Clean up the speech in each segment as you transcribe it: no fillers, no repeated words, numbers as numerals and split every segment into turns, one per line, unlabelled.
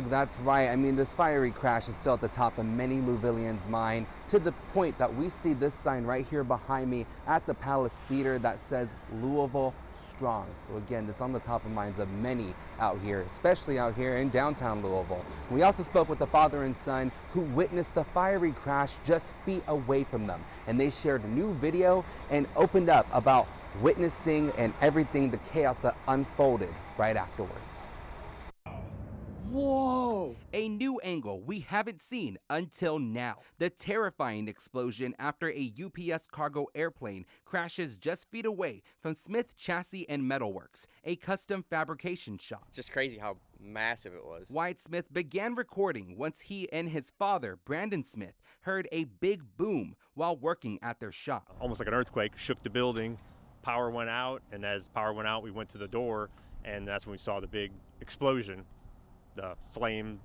That's right. I mean, this fiery crash is still at the top of many Louisvillians' mind, to the point that we see this sign right here behind me at the Palace Theater that says Louisville Strong. So again, it's on the top of minds of many out here, especially out here in downtown Louisville. We also spoke with the father and son who witnessed the fiery crash just feet away from them, and they shared a new video and opened up about witnessing and everything, the chaos that unfolded right afterwards.
Whoa!
A new angle we haven't seen until now. The terrifying explosion after a UPS cargo airplane crashes just feet away from Smith Chassis and Metalworks, a custom fabrication shop.
It's just crazy how massive it was.
Wyatt Smith began recording once he and his father, Brandon Smith, heard a big boom while working at their shop.
Almost like an earthquake, shook the building, power went out, and as power went out, we went to the door, and that's when we saw the big explosion. The flame,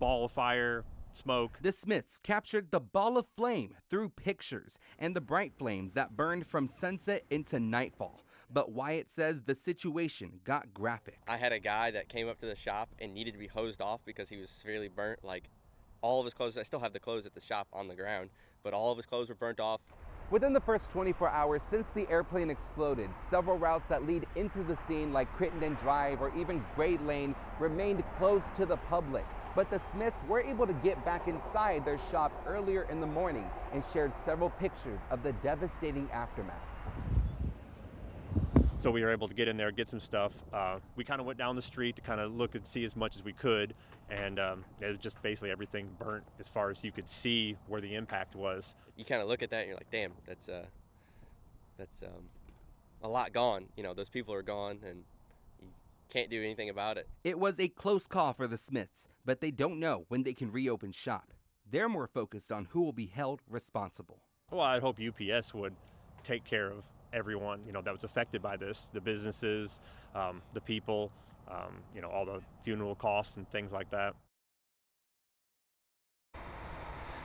ball of fire, smoke.
The Smiths captured the ball of flame through pictures and the bright flames that burned from sunset into nightfall. But Wyatt says the situation got graphic.
I had a guy that came up to the shop and needed to be hosed off because he was severely burnt. Like all of his clothes, I still have the clothes at the shop on the ground, but all of his clothes were burnt off.
Within the first 24 hours since the airplane exploded, several routes that lead into the scene like Crittenden Drive or even Grade Lane remained closed to the public. But the Smiths were able to get back inside their shop earlier in the morning and shared several pictures of the devastating aftermath.
So we were able to get in there, get some stuff. We kind of went down the street to kind of look and see as much as we could. And it was just basically everything burnt as far as you could see where the impact was.
You kind of look at that and you're like, damn, that's a lot gone. Those people are gone and you can't do anything about it.
It was a close call for the Smiths, but they don't know when they can reopen shop. They're more focused on who will be held responsible.
Well, I'd hope UPS would take care of everyone, that was affected by this, the businesses, the people, all the funeral costs and things like that.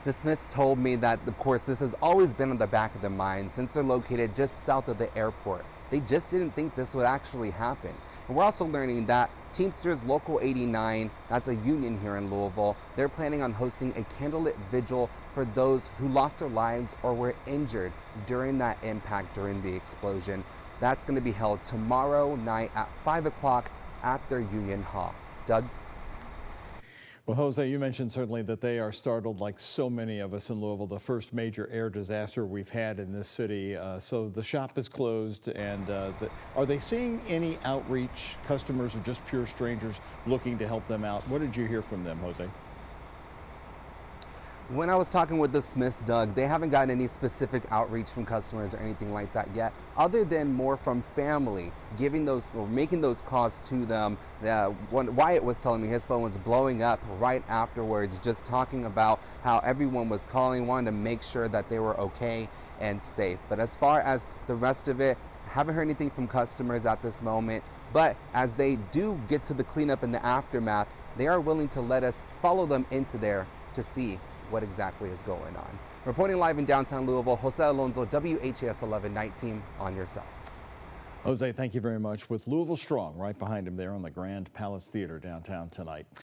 The Smiths told me that, of course, this has always been on the back of their minds since they're located just south of the airport. They just didn't think this would actually happen. And we're also learning that Teamsters Local 89, that's a union here in Louisville, they're planning on hosting a candlelit vigil for those who lost their lives or were injured during that impact during the explosion. That's going to be held tomorrow night at 5 o'clock at their union hall. Doug?
Well, Jose, you mentioned certainly that they are startled like so many of us in Louisville, the first major air disaster we've had in this city. So the shop is closed, and are they seeing any outreach? Customers or just pure strangers looking to help them out? What did you hear from them, Jose?
When I was talking with the Smiths, Doug, they haven't gotten any specific outreach from customers or anything like that yet, other than more from family, giving those or making those calls to them. Wyatt was telling me his phone was blowing up right afterwards, just talking about how everyone was calling, wanting to make sure that they were okay and safe. But as far as the rest of it, haven't heard anything from customers at this moment. But as they do get to the cleanup and the aftermath, they are willing to let us follow them into there to see what exactly is going on. Reporting live in downtown Louisville, Jose Alonso, WHAS 11 Night Team on your side.
Jose, thank you very much. With Louisville Strong right behind him there on the Grand Palace Theater downtown tonight.